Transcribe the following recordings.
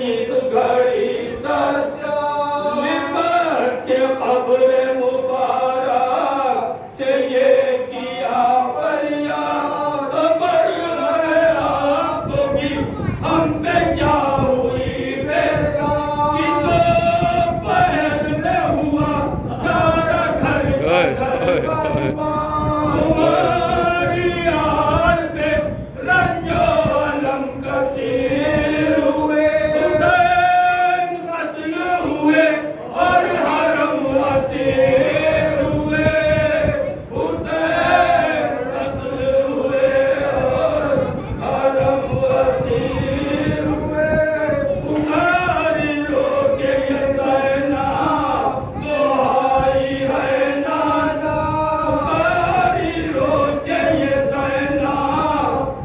जिस घड़ी सच्चा निमट के कब्र मुबारक से ये किया फरियाद खबर है आपको भी हम पे क्या हुई बेटा कि दोपहर में हुआ सारा घर बर्बाद हमारी हाल पे रंजो अलम कसीर हुए हुसैन कत्ल हुए और हरम असीर हुए हुसैन कत्ल हुए और हरम असीर हुए पुकारी रोके ये ज़ैना दुहाई है नाना पुकारी रोके ये ज़ैना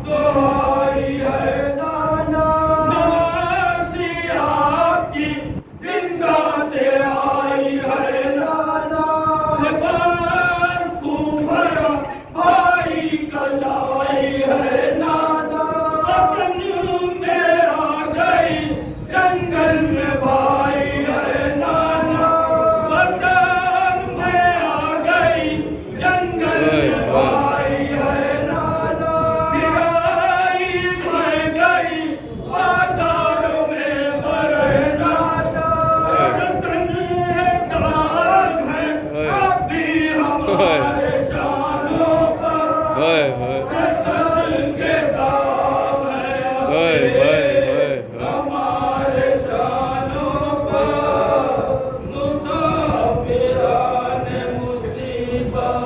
दुहाई है नाना नवासी आपकी जिंदा से आई है नाना लिबास खून भरा भाई कलाई है नाना वतन में आ गई जंगल में भाई है नाना वतन में आ गई जंगल में भाई है नाना गिराई मैं गई बाजारों में मरे नाना रसन है दाग है अब भी हमारे शानों पर रसन के दाग है अब भी हमारे शानों पर मुसाफिरान मुसीबत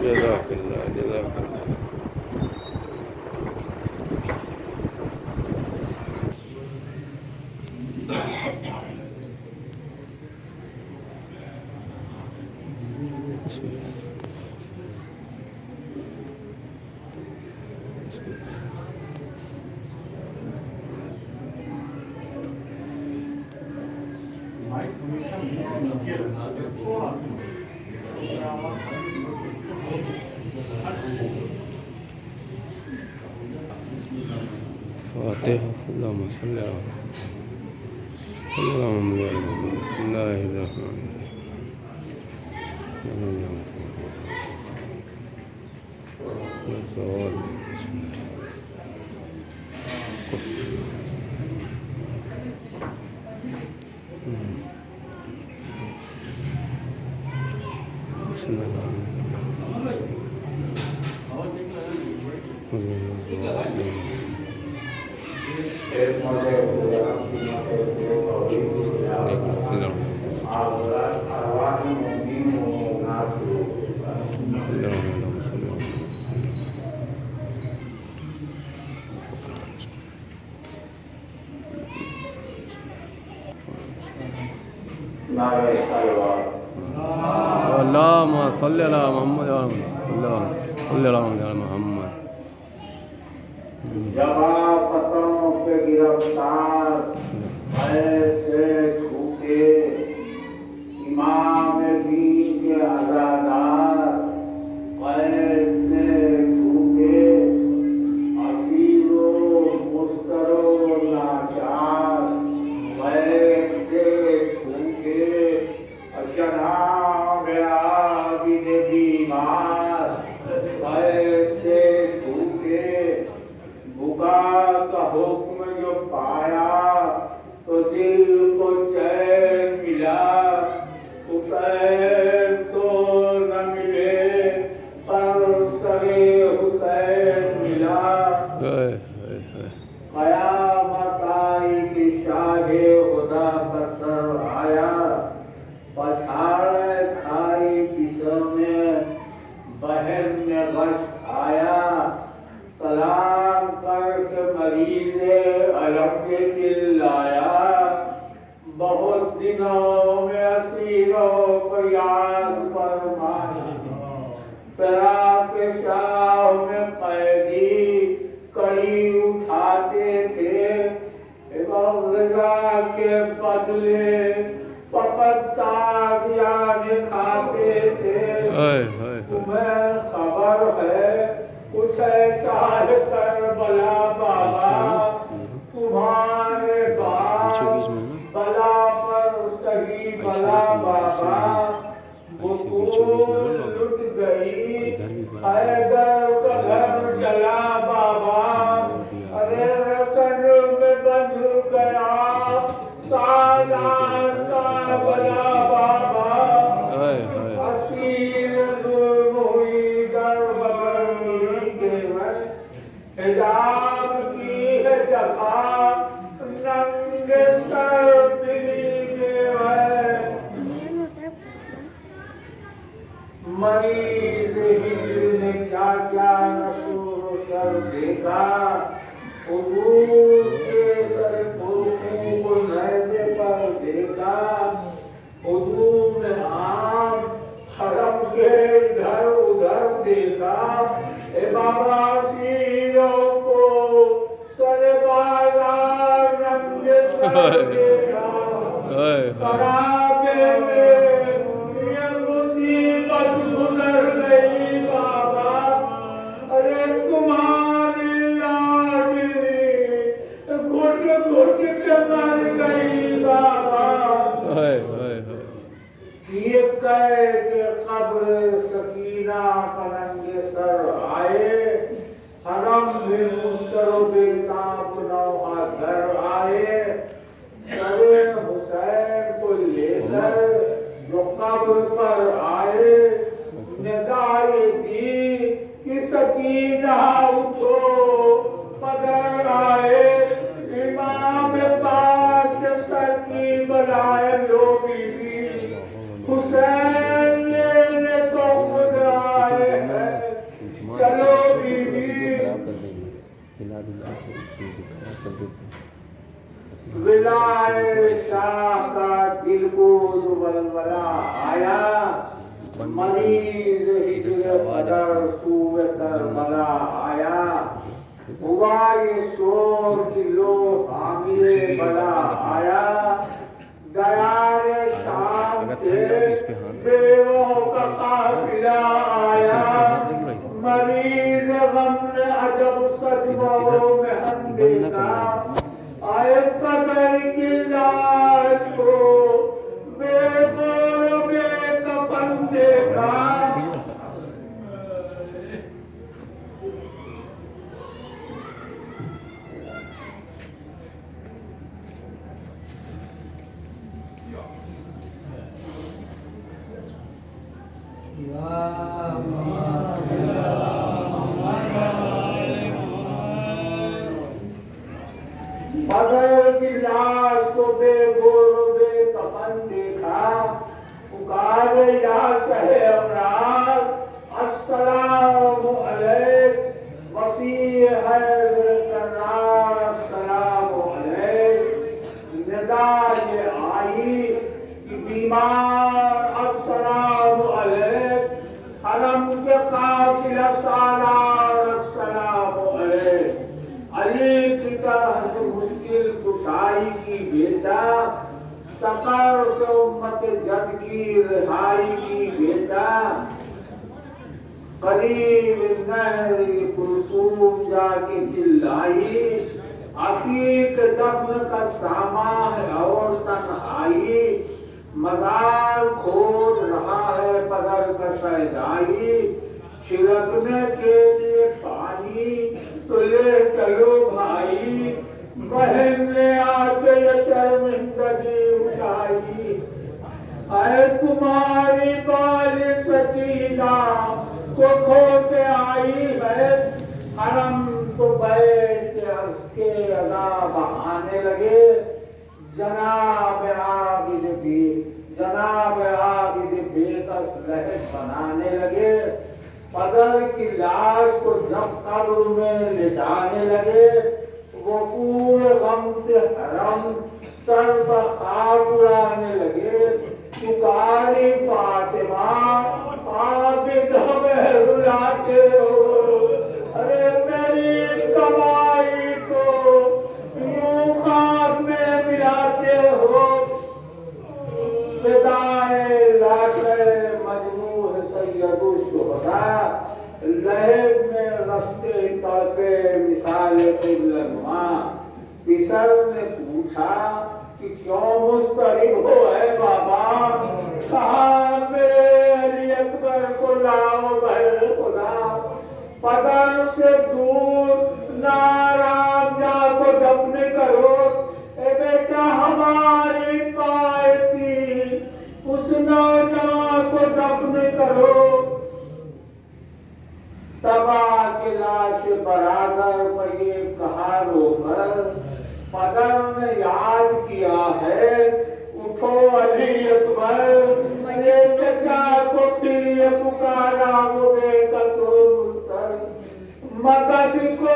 जज़ाकल्लाह जज़ाकल्लाह فاتحة اللهم صل على اللهم بارك بسم الله الرحمن اللهم صل على محمد صل على محمد जमापतों पे गिरफ्तार ऐसे झूठे इमाम दीन के अज़ादार ऐसे झूठे असीरों मुस्तरों लाचार ऐसे झूठे चढ़ा गया दिन बीमार ऐसे झूठे बुका का हुक्म जो पाया तो दिल को चैन मिला हुसैन तो न मिले पर सरे हुसैन मिला कयामत आई कि शाहे खुदा का सर आया पछाड़ खाई किसों में बहन ने गश खाया सलाम करके मरीज़े अलम के चिल्लाया बहुत दिनों में असीरों को याद फरमाया फिरा के शाह में कैदी कड़ी उठाते थे एवं रजा के बदले पकड़ता खाते थे तुम्हें खबर है कुछ ऐसा कर धूल लुट गई, हैदर का घर चला बाबा, अरे रसन में बंध गया सालान का बला बाबा, असीर जुल्म हुई दर बदर के में, हिजाब की है जगह नंगे सर दिली के में, मरीज हिजर ने क्या क्या नसूर सर देखा, हुजूर के सर पुरखों को नहजे पर देखा, हुजूर ने आम हरम के इधर उधर देखा, ए बाबा सीरों को सर बाजार नंगे सर देखा, कराबे में ये मुसीबत गुजर गई बाबा, अरे तुम्हारी लाडली घुट घुट के मर गई बाबा, ये कह के कब्र सकीना पलंगे सर आए, हरम में मुस्तरो बेताब नौहा घर आए, सरे हुसैन को लेकर जो कब्र पर आए, निगाहे दी कि सकीना उठो पदर आए, इमाम पाक सर की बलाए लो बीबी, हुसैन लेने को खुद आए हैं, चलो बीबी। विलाए शाह का दिल को वलवला आया, मरीज हिजर कदर सूए करबला आया, हुआ ये शोर कि लो हामिले बला आया, दयारे शाम से बेवों का काफिला आया, मरीज गम ने अजब सदमों में हम देखा, आए कदर की लाश को बेगोर बेकफन देखा, बगैर की लाश को बेगोर बेकफन देखा, पुकारे या सहे अमराज अस्सलामु अलैक, वसीह हैदर कर्रार अस्सलामु अलैक, निदा ये आई कि बीमार अस्सलामु अलैक, हरम के काफिला सालार अस्सलामु अलैक, अली की तरह से मुश्किल कुशाई की बेटा, सफर से उम्मत जद की रिहाई की बेटा, करीब नहर कुलसूम जाके चिल्लाई, अकीक दफन का सामान और तन्हाई, मजार खोद रहा है पदर का शहदाई, छिड़कने के लिए पानी तो ले चलो भाई, बहन ने आके ये शर्मिंदगी उठाई, अरे तुम्हारी बाली सकीना को खो के आई है, हरम को बैठ के हंस के अदा बहाने लगे, जनाब आबिद बेकस लहर बनाने लगे, पदर की लाश को जब कब्र में लिटाने लगे, वो पूरे गम से हरम सर पर खाक उड़ाने लगे, पुकारी फातिमा आप इधर रुलाते हो, अरे मेरी कमाई को यूं खाक में मिलाते हो, विदाए लाके मजनून सैयदुल शुहदा, लहब में रखते तड़पे मिसाल क़िबलनुमा, पिसर ने पूछा कि क्यों मुस्तरिब हो है बाबा, कहा मेरे लिए اکبر کو لاؤ بہر خدا پدر سے دور نارام جا کو دفن کرو اے بیٹا ہماری پائتی اس نوجوان کو دفن کرو تباہ کے لاش برادر پر یہ کہا رو کر پدر نے یاد کیا ہے اٹھو علی اکبر میرے چچا کو پھر یہ پکارا وہ بے قصور مستر مدد کو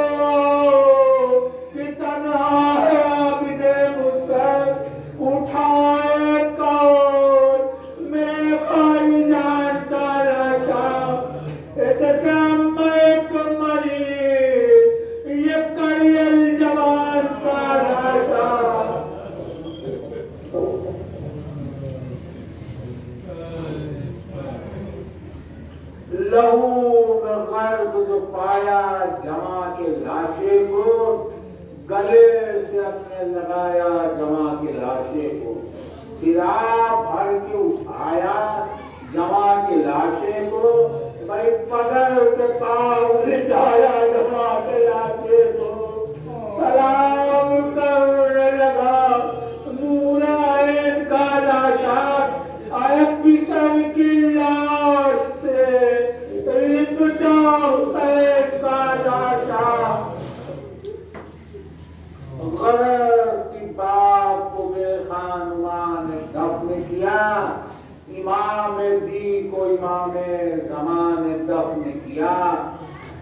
کہ تنہا ہے عابد مستر اٹھائے کون میرے بھائی جان کا لاشا اے چچا میں تو مری یہ کڑی الجوان کا لاشا لہو میں غرب جو پایا جمع کے لاشے کو گلے سے اپنے لگایا جمع کے لاشے کو گرا بھر کے اٹھایا جمع کے لاشے کو بھائی پدر کے پاؤں لٹایا جمع کے لاشے کو سلام کرنے لگا نور عین کا لاشا آئے پسر کی لاش سے لپٹا حسین کا لاشا غرض کی باپ کو بے خانمان نے دفن کیا امام دی کو امام زمان نے دفن کیا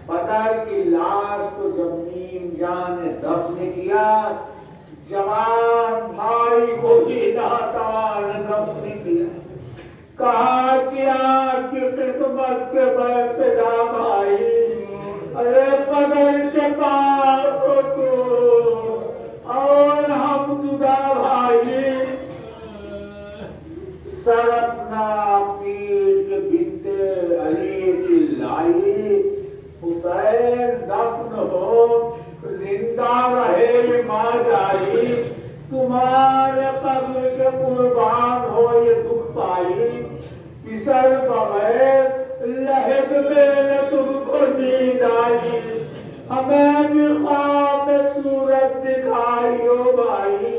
پدر کی لاش کو جب نیم جان نے دفن کیا جوان بھائی کو بھی ناتوان نے دفن کیا کہا کیا کہ قسمت کے برپدا بھائی ارے پدر کے پاس ہو تو اور ہم جدا بھائی سر اپنا پیر کے بھیتے علی چلائی حسین دفن ہو زندہ رہے ماں جائی تمہارے قبر کے قربان ہو یہ دکھ پائی پسر بغیر لہد میں نہ تم کو نیند آئی ہمیں بھی خواب میں صورت دکھائی ہو بھائی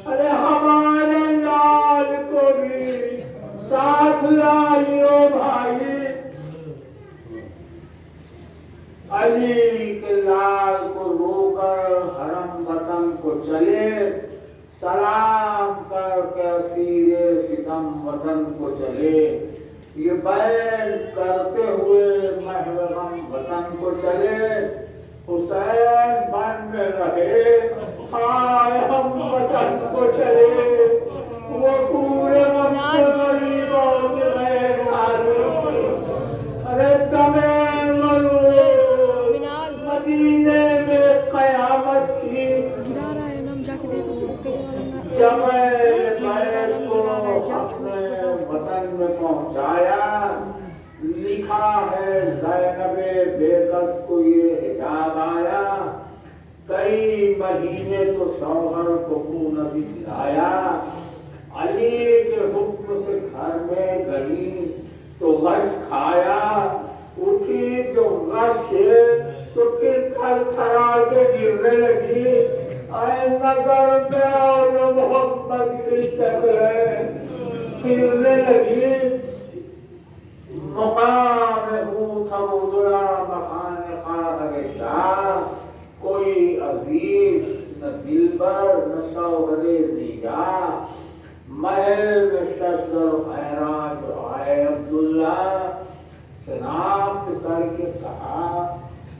ارے ہمارے لال کو بھی ساتھ لائی ہو بھائی علی کے لال کو رو کر حرم وطن کو چلے سلام کر کے اسیر ستم وطن کو چلے یہ بیعت کرتے ہوئے محرم وطن کو چلے حسین بن میں رہے ہائے ہم وطن کو چلے وہ پورے وقت غریب اور غیر معلوم ارے تمہیں مرو مدینے میں قیامت تھی جب بیعت کو اپنے وطن میں پہنچایا لکھا ہے زینب بے کس کو یہ حجاب آیا کئی مہینے تو شوہر کو منہ نہ دکھلایا علی کے حکم سے گھر میں گئی تو غش کھایا اٹھی جو غش تو پھر تھر تھرا کے گرنے لگی اے نظر میں اور محمد کی شکل پھرنے لگی مقام ہوں تھا ادھرا مکان خواہر شاہ کوئی عزیز نہ دلبر نہ شوہر نگاہ محل میں شجر حیران جو آئے عبداللہ شناخت کر کے کہا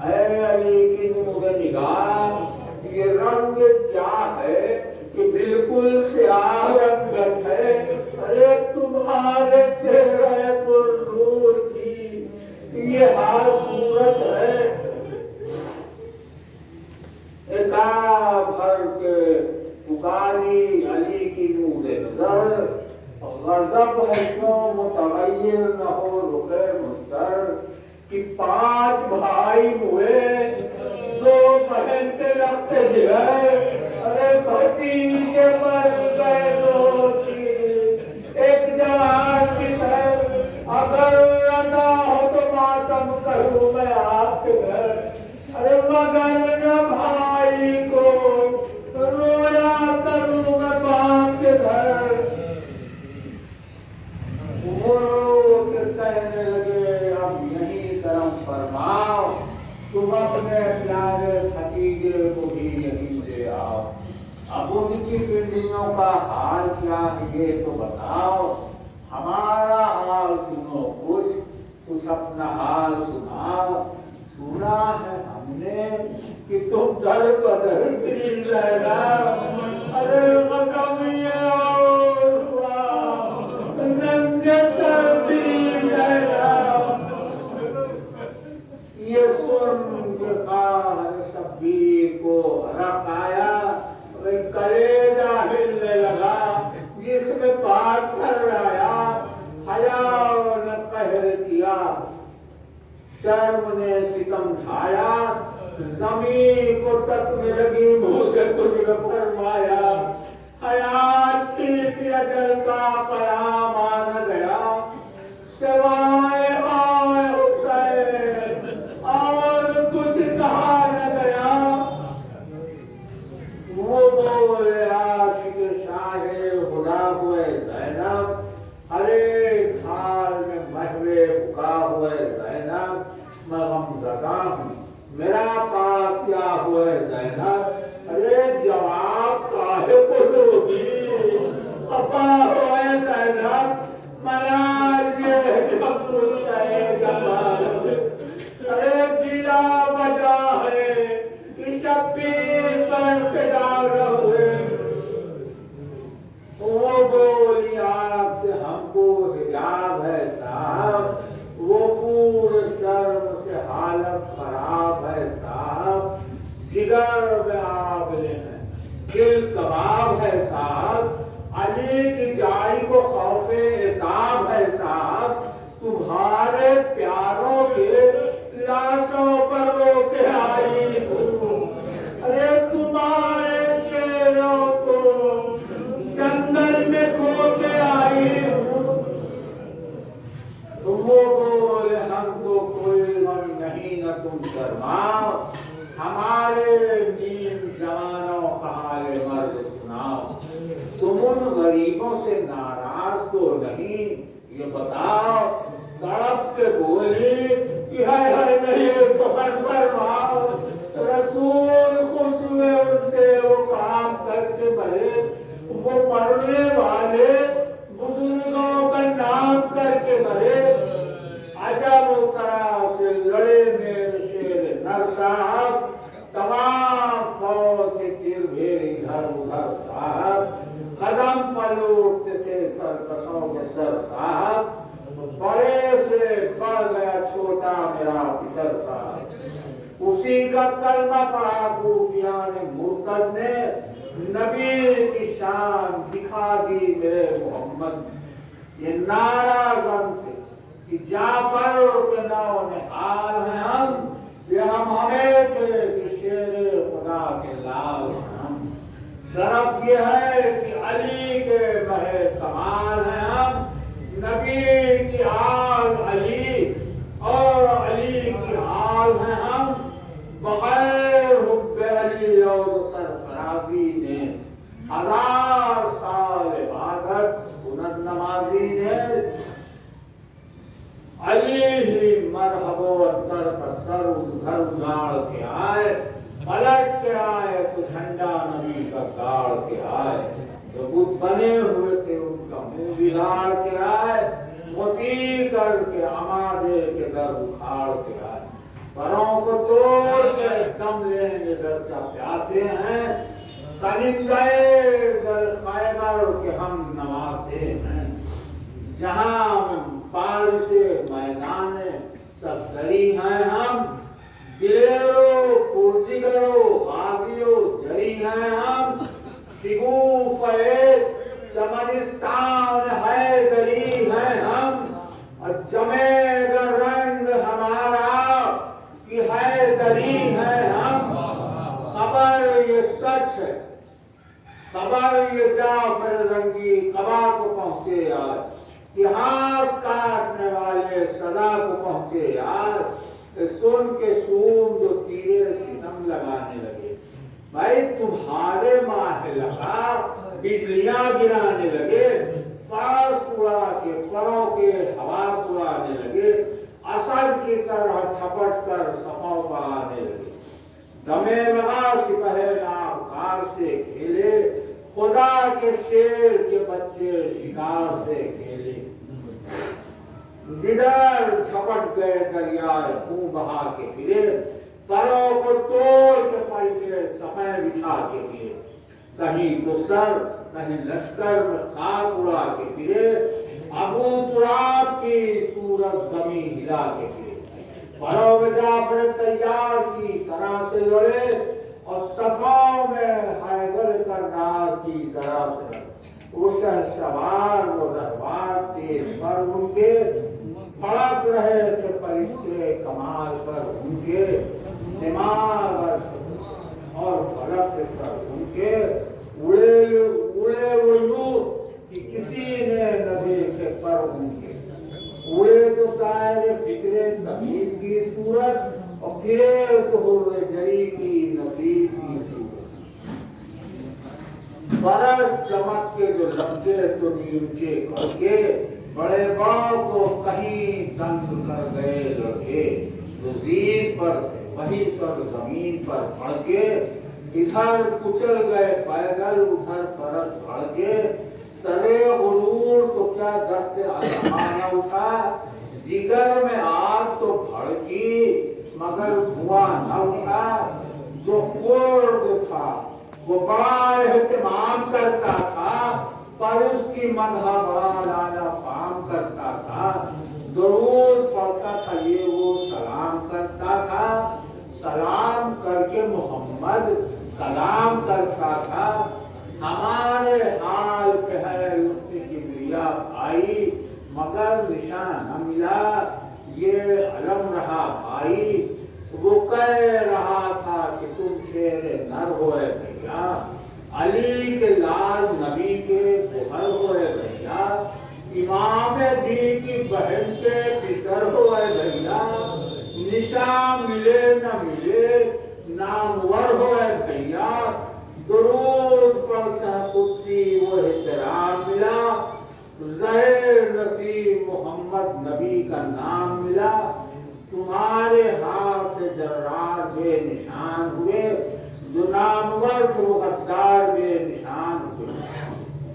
اے علی کی نور نگاہ یہ رنگ کیا ہے کہ بالکل سیاہ رنگت ہے ارے تمہارے چہرے پر نور کی یہ حال صورت ہے اکا بھر کے پکاری علی کی نور نظر غضب ہے کیوں متغیر نہ ہو رخ مستر کہ 5 بھائی ہوئے 2 بہن کے لگتے گئے ارے بھتیجے مر گئے 2 ایک جوان کی سر اگر मगर न भाई को रोया करूं मैं बाप के घर। वो लोग कहने लगे अब यही कर्म फरमाओ, तुम अपने प्यारे भतीजे को भी यहीं ले आओ। अब उनकी पिंडियों का हाल क्या है ये तो बताओ, हमारा हाल सुनो, कुछ अपना हाल सुनाओ। सुना है हमने कि तुम दर बदर दिल लगा, अरे मकम ये और हुआ नंगे सर भी लगा। ये सुन के खान शब्बीर को रख आया, कलेजा हिलने लगा, जिसमें पाथर आया, हया ने कहर किया, शर्म ने सितम ढाया, जमीन को तकने लगी, मुंह से कुछ न फरमाया। हयात थी अजल का पयाम आ गया, सिवाय आए हुसैन और कुछ कहा न गया। वो बोले आशिक शाहे खुदा हुए ज़ैनब, अरे हाल में महवे भुका हुए ज़ैनब, मैं गमज़दा हूँ, मेरा पास क्या हुए ज़ैनब। अरे जवाब काहे को दोगी, अपा हुए ज़ैनब, मनाज ये मकबूल है जमाल। अरे जिला बजा है कि शब्बीर पर फिदा रहे। वो बोली आपसे हमको हिजाब है साहब, वो पूरे शर्म से हालत खराब है साहब, जिगर में आगले हैं, दिल कबाब है साहब, अली की जाई को खौफे इताब है साहब, तुम्हारे प्यारों के लाशों पर रो के आई हूँ। अरे तुम्हारे शेरों को जंगल में खो के आई हूँ। वो बोले हमको कोई गम नहीं, न तुम शर्माओ, हमारे नीम जवानों का हाले मर्द सुनाओ। तुम उन गरीबों से नाराज तो नहीं, ये बताओ। तड़प के बोली कि है नहीं सफर फरमाओ। रसूल खुश हुए उनसे वो काम करके भरे, वो पढ़ने वाले बुजुर्गों का नाम करके भरे। अजब तरह से लड़े मेरे शेर नर साहब, तमाम फौज के तीर भेड़ इधर उधर साहब, कदम पर उठते थे सरकशों के सर साहब, बड़े से बढ़ गया छोटा मेरा अफसर साहब। उसी का कलमा पढ़ा खूफिया ने मुर्तद ने, नबी की शान दिखा दी मेरे मोहम्मद। ये नारा गमते कि जाफर के नाव में हाल हैं हम, ये हम हमें थे कि शेर खुदा के लाल हम। शरफ ये है कि अली के बहे कमाल हैं हम, नबी की आल अली और अली की आल हैं हम। बगैर हुब्बे अली और सरफराजी ने 1000 साल इबादत सुन्नत नमाजी ने, अली ही मरहबो अत्तर का सर उधर उजाड़ के आए, पलट के आए तो झंडा नबी का गाड़ के आए। जो बुत बने हुए थे उनका मुंह बिगाड़ के आए, मोती करके अमादे के दर उखाड़ के आए। परों को तोड़ के दम लेने दरचा प्यासे हैं, कलिंदे दर खैबर के हम नवासे हैं। जहां फारसे मैदाने सब दरी हैं हम, दिलेरो पुरजिगरो गाजियो जरी हैं हम। शिगूफे चमनिस्तान है दरी हैं हम, और जमेगा रंग हमारा कि है दरी हैं हम। खबर ये सच है, खबर ये जाफर रंगी कबा को पहुंचे यार, कि हाथ काटने वाले सदा को पहुंचे यार। सुन के सूम जो तीरे सितम लगाने लगे। भाई तुम्हारे माह लगा बिजलियां गिराने लगे, पास उड़ा के परों के हवा उड़ाने लगे, असद की तरह छपट कर सफाव बढ़ाने लगे। दमे मगा सिपहे नाकार से खेले, खुदा के शेर के बच्चे शिकार से खेले। गिदर झपट गए दरियाए खून बहा के फिरे, परों को तोड़ के पलटे सफेद बिछा के फिरे। कहीं तो सर कहीं लश्कर में खाक उड़ा के फिरे, अबू तुराब की सूरत जमीन हिला के फिरे। परों में जाफर तैयार की तरह से लड़े और सफाओं में हैदर करनार की तरह से वो सवार वो रहवार तेज पर उनके फड़क रहे थे परिश्रे कमाल पर उनके दिमाग और फलक सर उनके उड़े उड़े वो यूं कि किसी ने न देखे पर उनके उड़े तो तारे फिक्रे तमीज की सूरत और फिरे तो हुए जरी की नसीब की सूरत। बरस चमक के जो लपके तो नीचे करके बड़े बाव को कहीं दंग कर गए लड़के। जो जीत पर थे वही सब जमीन पर पड़ के, इधर कुचल गए पैदल उधर परत भड़ के। सरे गुरूर तो क्या दस्ते आसमान उठा, जिगर में आग तो भड़की मगर धुआं न उठा। जो कोर्द था वो बड़ा एहतमाम करता था, पर उसकी मदह बड़ा लाला फाम करता था। दरूद पढ़ता था ये वो सलाम करता था, सलाम करके मोहम्मद कलाम करता था। हमारे हाल पे है उसकी किबरिया भाई, मगर निशान न मिला ये अलम रहा भाई। वो कह रहा था कि तुम शेर नर होए भैया, अली के लाल नबी के बुहर होए भैया, इमाम दी की बहन के पितर होए भैया। निशान मिले न मिले नामवर होए भैया, दुरूद पढ़ता कुर्सी वो एहतराम मिला। ज़हर नसीब मोहम्मद नबी का नाम मिला। तुम्हारे हाथ से जर्रार बेनिशान हुए, जो नामवर थे वो गद्दार बेनिशान हुए।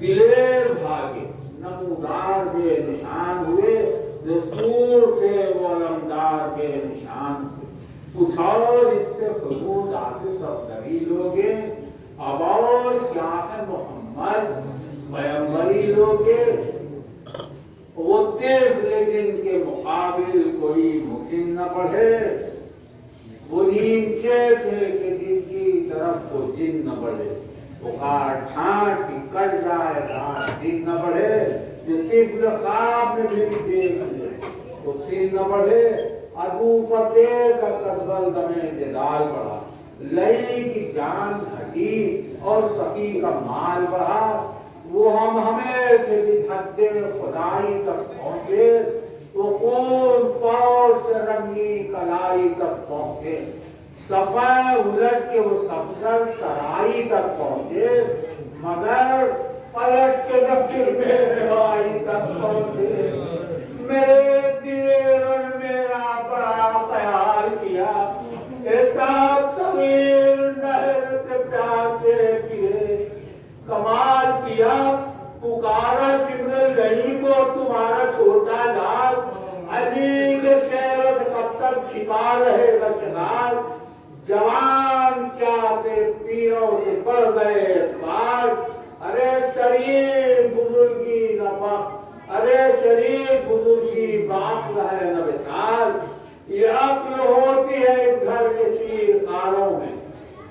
दिलेर भागे नमूदार बेनिशान हुए, जो सूर थे वो अलमदार बेनिशान हुए। कुछ और इससे फजूल आते सब दरी लोगे, अब और क्या है मोहम्मद पैगंबरी लोगे। वो तेज लेकिन के मुकाबिल कोई मुसिन न बढ़े, वो नीचे थे कि जिनकी तरफ को जिन न बढ़े। बुखार छाट की कट जाए रात दिन न बढ़े, जो सिर्फ ख्वाब में भी देख ले तो सिर न बढ़े। अबू फतेह का कसबल दमे जदाल बढ़ा, लई की जान हटी और सकी का माल बढ़ा। वो हम हमें थे हद्दे खुदाई तक पहुंचे, तो खून फौज से रंगी कलाई तक पहुंचे। सफा उलट के वो सफदर सराई तक पहुंचे, मगर पलट के दफ्तर में रवाई तक पहुंचे। मेरे दिल और मेरा बड़ा ख्याल किया, ऐसा समीर नहर से प्यार से फिरे। कमाल किया पुकारा सिमरन गई को तुम्हारा छोटा लाल, अली के शहर से कब तक छिपा रहेगा शिकार। जवान क्या थे पीरों से बढ़ गए पार, अरे शरीर बुजुर्गी न बाप, अरे शरीर बुजुर्गी बात है न विशाल। ये अक्ल होती है इस घर के शीरकारों में,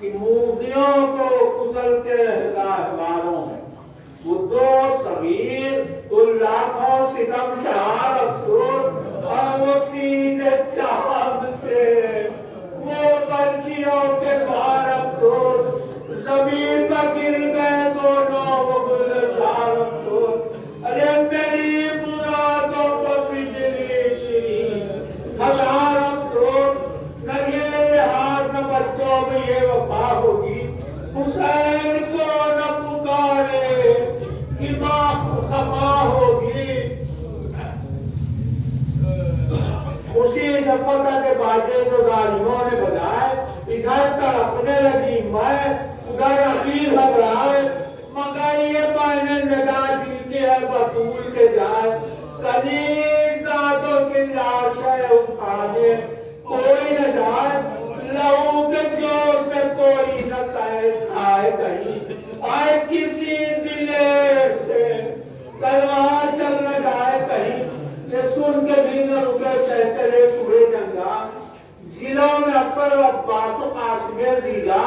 कि मूजियों को कुचलते हिदायतवारों में। वो दो सगीर उन लाखों सितम शहार अफसोस, और वो सीधे चांद से वो पंछियों के बाहर अफसोस। जमीन पर गिर गए दोनों वो गुलजार अफसोस। अरे मेरी मुरादों को बिजली गिरी हजार अफसोस। بے وفا ہوگی حسین کو نہ پکارے کہ ماں خفا ہوگی اسی نفرت کے باجے جو ظالموں نے بجائے ادھر تڑپنے لگی میں ادھر اخیر گھبرائے مگر یہ میں نے نگاہ دی کہ ہے بطول کے جائے کنیز ذاتوں کی لاشیں اٹھانے کوئی نہ جائے لہو کے جوش میں کوئی نہ کھائے کہیں آئے کسی دلیر سے تلوار چل نہ جائے کہیں یہ سن کے بھی نہ رکے چلے سورے جنگا ضلعوں میں اکبر عباس و قاسم زیدہ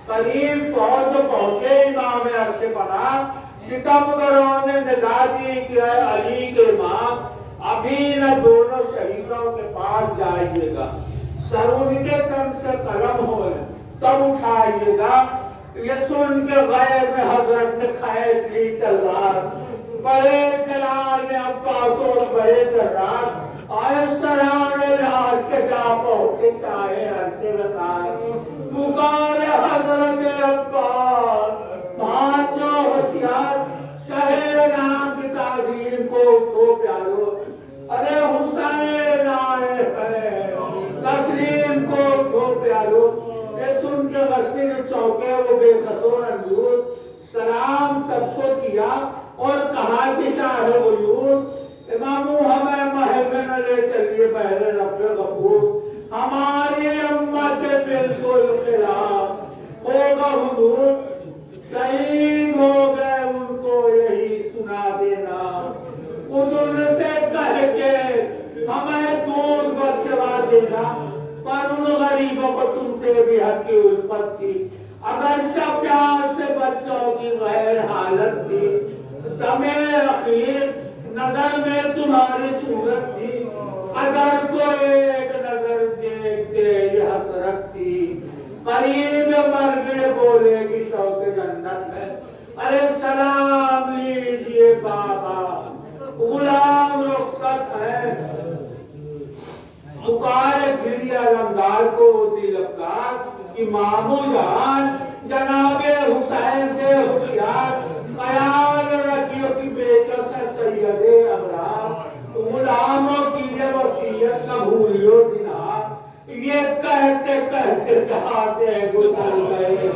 قریب فوج پہنچے امام عرش پناہ ستمگروں نے ندا دی کہ اے علی کے امام ابھی نہ دونوں شہیدوں کے پاس جائیے گا سر ان کے تن سے قلم ہوئے تب اٹھائیے گا یہ سن کے غیر میں حضرت نے کھینچ لی تلوار بڑے جلال میں عباس اور بڑے جرار آئے سران راج کے جا پہنچے چاہے عرصے بتائے پکار حضرت عباس بھانجو ہوشیار شہر نام کی تعظیم کو اٹھو پیارو ارے حسین آئے ہیں تسلیم کو اٹھو پیارو یہ سن کے غسل چوکے وہ بے قصور اندور سلام سب کو کیا اور کہا کہ شاہ وجود امامو ہمیں محل میں نہ لے چلیے بہر رب غفور ہماری امت بالکل خلاف ہوگا حضور شہید ہو گئے ان کو یہی سنا دینا ان سے کہہ کے ہمیں دودھ بخشوا دینا پر ان غریبوں کو تم سے بھی حق کی الفت تھی اگرچہ پیار سے بچوں کی غیر حالت تھی دم اخیر نظر میں تمہاری صورت تھی اگر کو ایک نظر دیکھتے یہ حسرت تھی قریب مرگے بولے کہ شوق جنت ہے ارے سلام لیجئے بابا غلام رخصت ہے پکار پھری علمدار کو دل افکار امام جان جناب حسین سے ہوشیار خیال رکھیو کہ بیکس ہے سید ابرار غلاموں کی یہ وصیت نہ بھولیو دینار یہ کہتے کہتے جہاں سے گزر گئے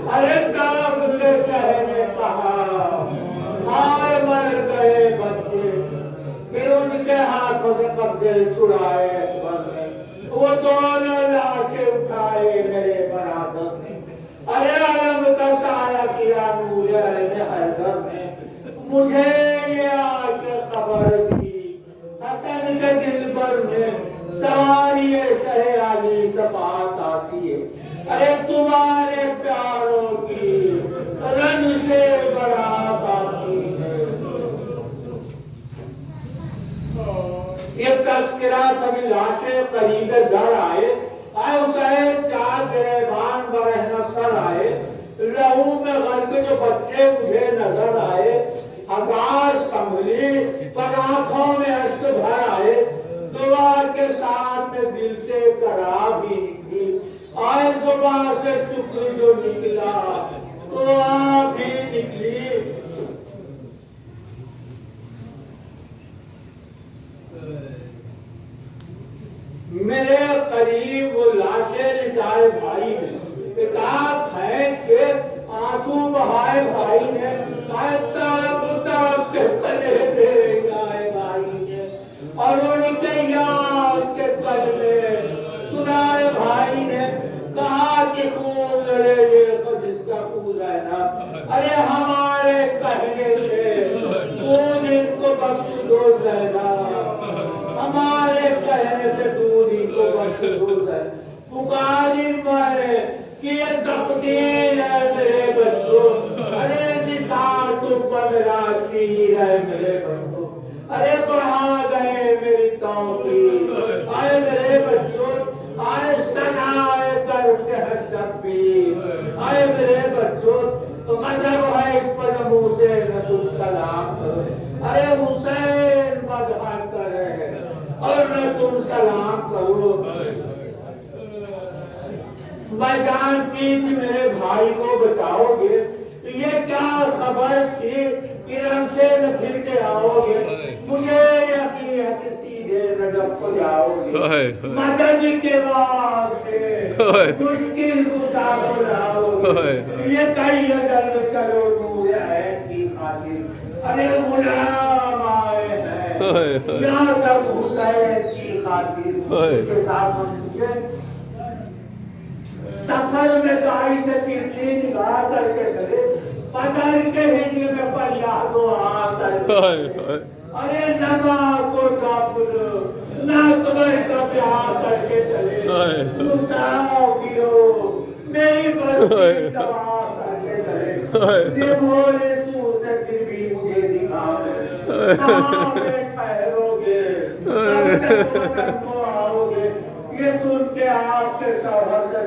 ارے طرف کے شہر نے کہا ہائے مر گئے بچے پھر ان کے ہاتھوں سے قبضے چھڑائے اکبر نے وہ دونوں لاشیں اٹھائے میرے برادر نے ارے علم کا سایہ کیا نور عین حیدر نے مجھے یہ آ کے خبر دی حسن کے دل پر میں سواری شہ علی صفات آتی ہے ارے تمہارے پیاروں کی رن سے برات آتی ہے یہ تذکرہ تھا لاشیں قریب در آئے حسین چار گریبان برہنہ سر آئے لہو میں غرق جو بچے مجھے نظر آئے ہزار سنبھلی پر آنکھوں میں اشک بھر آئے دعا کے ساتھ میں دل سے کرا بھی نکلی آئے زبان سے شکر جو نکلا دعا بھی نکلی میرے قریب وہ لاشیں لٹائے بھائی نے کہا کھینچ کے آنسو بہائے بھائی نے تڑپ تڑپ کے کلے دے گائے بھائی نے اور ان کے یاس کے کل میں سنائے بھائی نے کہا کہ خون لڑے دیکھو جس کا خون ہے نا ارے ہمارے کہنے سے خون ان کو بخش دو زینا ہمارے کہنے سے دودھ ہی کو مشہور ہے پکاری میں کہ یہ تقدیر ہے میرے بچوں ارے نثار تم پر راشی ہے میرے بچوں ارے بڑھا گئے میری توقیر آئے میرے بچوں آئے سنائے کرتے ہیں شبیر آئے میرے بچوں غضب ہے اس پر منہ سے نہ تم سلام کرو ارے حسین مدح کرے اور نہ تم سلام کرو मैं जानती थी मेरे भाई को बचाओगे, ये क्या खबर थी किरण से न फिर के आओगे, मुझे यकीन है कि सीधे नजर को जाओगे, मदद के वास्ते मुश्किल गुस्सा बुलाओगे, ये कई अजल चलो दूर है की खातिर, अरे गुलाम आए हैं यहाँ तक हुसैन की खातिर, उसके साथ सफर में गाय से तिरछी निगाह करके चले, पदर के हिजरे में फरियादो आकर, अरे नमा को काबुल ना कबर का प्यार करके चले, मुसाफिरो मेरी बस्ती दवा करके चले, ये बोले सूरत फिर भी मुझे दिखाओ, कहाँ पे ठहरोगे, कब तक वतन को आओगे, ये सुन के आपके शौहर से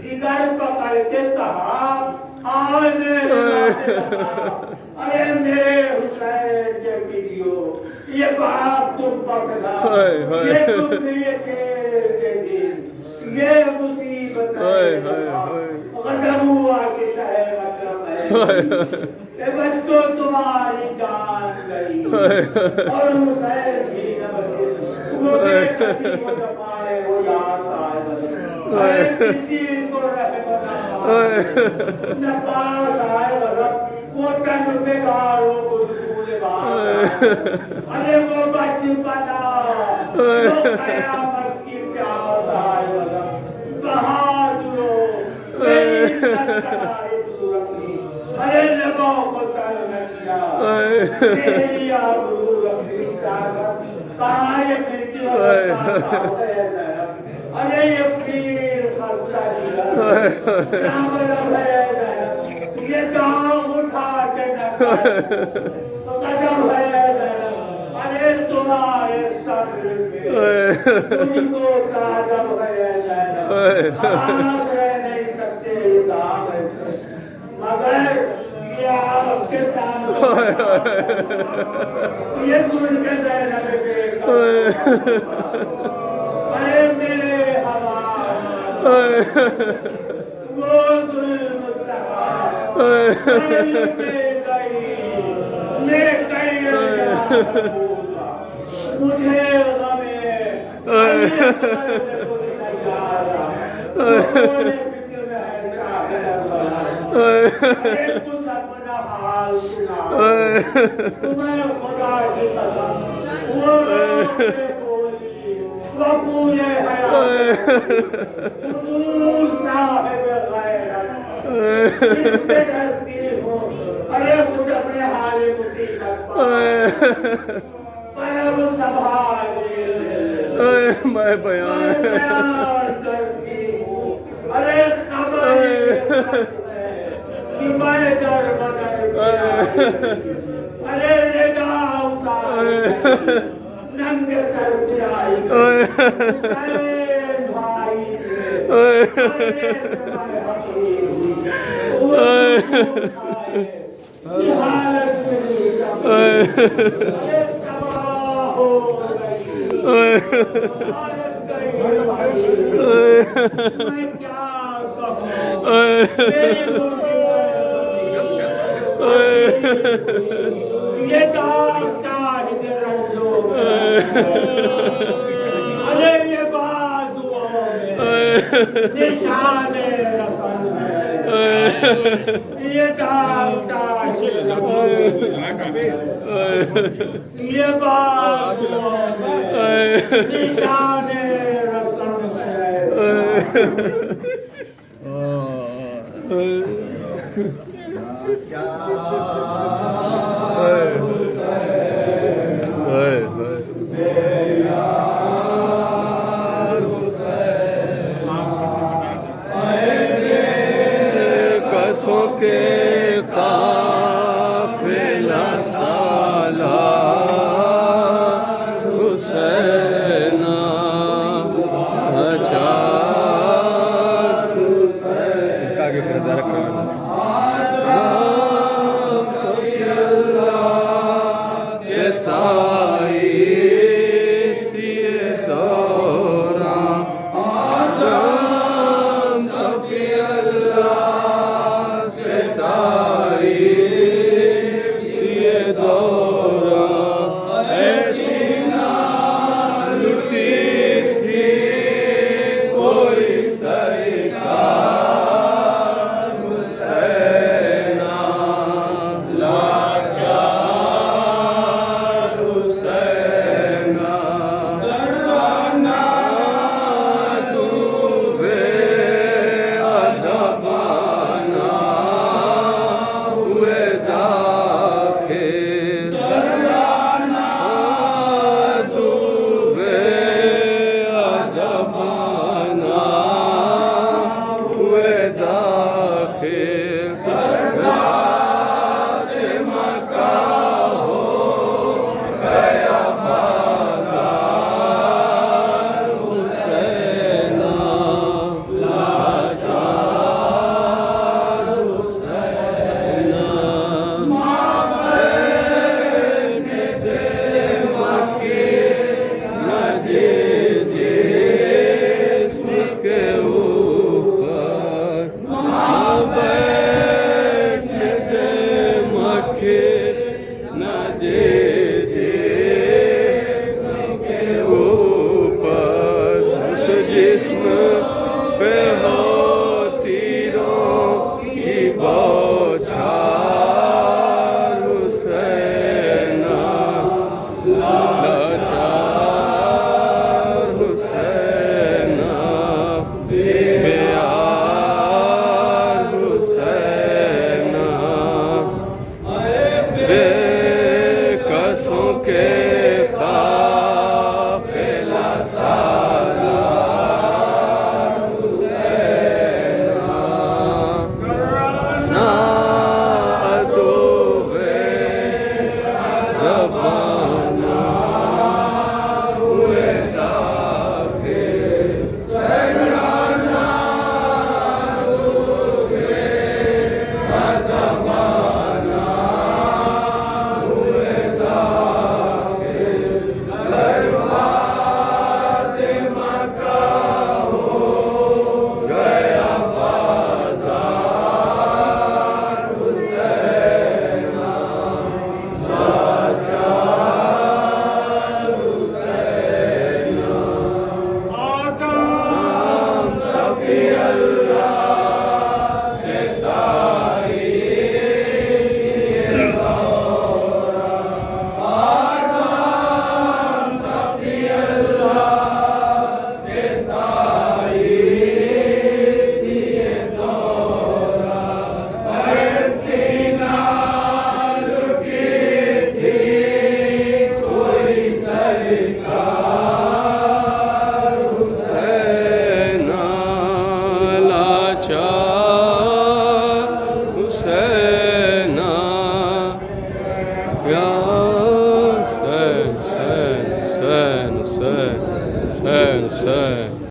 जिगर पकड़ के कहा, हाय मेरे अरे मेरे हुसैन के वीडियो, ये बात तुम पकड़ा, ये तुम ये के दिन, ये मुसीबत है, गजब हुआ कि शहर मशरक़ है, ये बच्चों तुम्हारी जान गई और हुसैन भी न बचे, वो बेकसी को जमाए वो याद आए, अरे किसी को रहमत न पास आए गजब, वो तन बेगारों को भूल अरे वो बचपना, वो क़यामत की प्यास आए गजब, बहादुरों मेरी सरकारी रखनी, अरे लोगों को तर न किया, मेरी आबरू रखनी सागत, कहाँ ये फिर की अरे ये पीर खस्ता दिया, ये दाम उठा के न तो गजब है, अरे तुम्हारे सब्र पे तुझको काजब है, हाथ रह नहीं सकते दाम, मगर ये आपके सामने ये सुन के ज़ैनब अरे मेरे हवा वो जुल्म सहा ले गई मुझे गमे कुछ अपना हाल सुना, तुम्हें खुदा की कसम वो बोली, वो पूरे हुजूर साहिब गैरत, इससे डरती हूँ, अरे खुद अपने हाल मुसीबत पर अब संभाले, मैं बयान करती हूँ, अरे खबर कि मैं दर बदर अरे रेगा उतार नंगे सर गिराई भाई हालत हो मैं क्या ये दाग शाहिद रंजो, अरे ये बाजुओं में निशाने रसन है, ये दाग शाहिद रंजो, ये बाजुओं में निशाने रसन कसों के काफिला साला हुसैना अच्छा आगे पर्दा रखा चेताई सी दौरा رکھے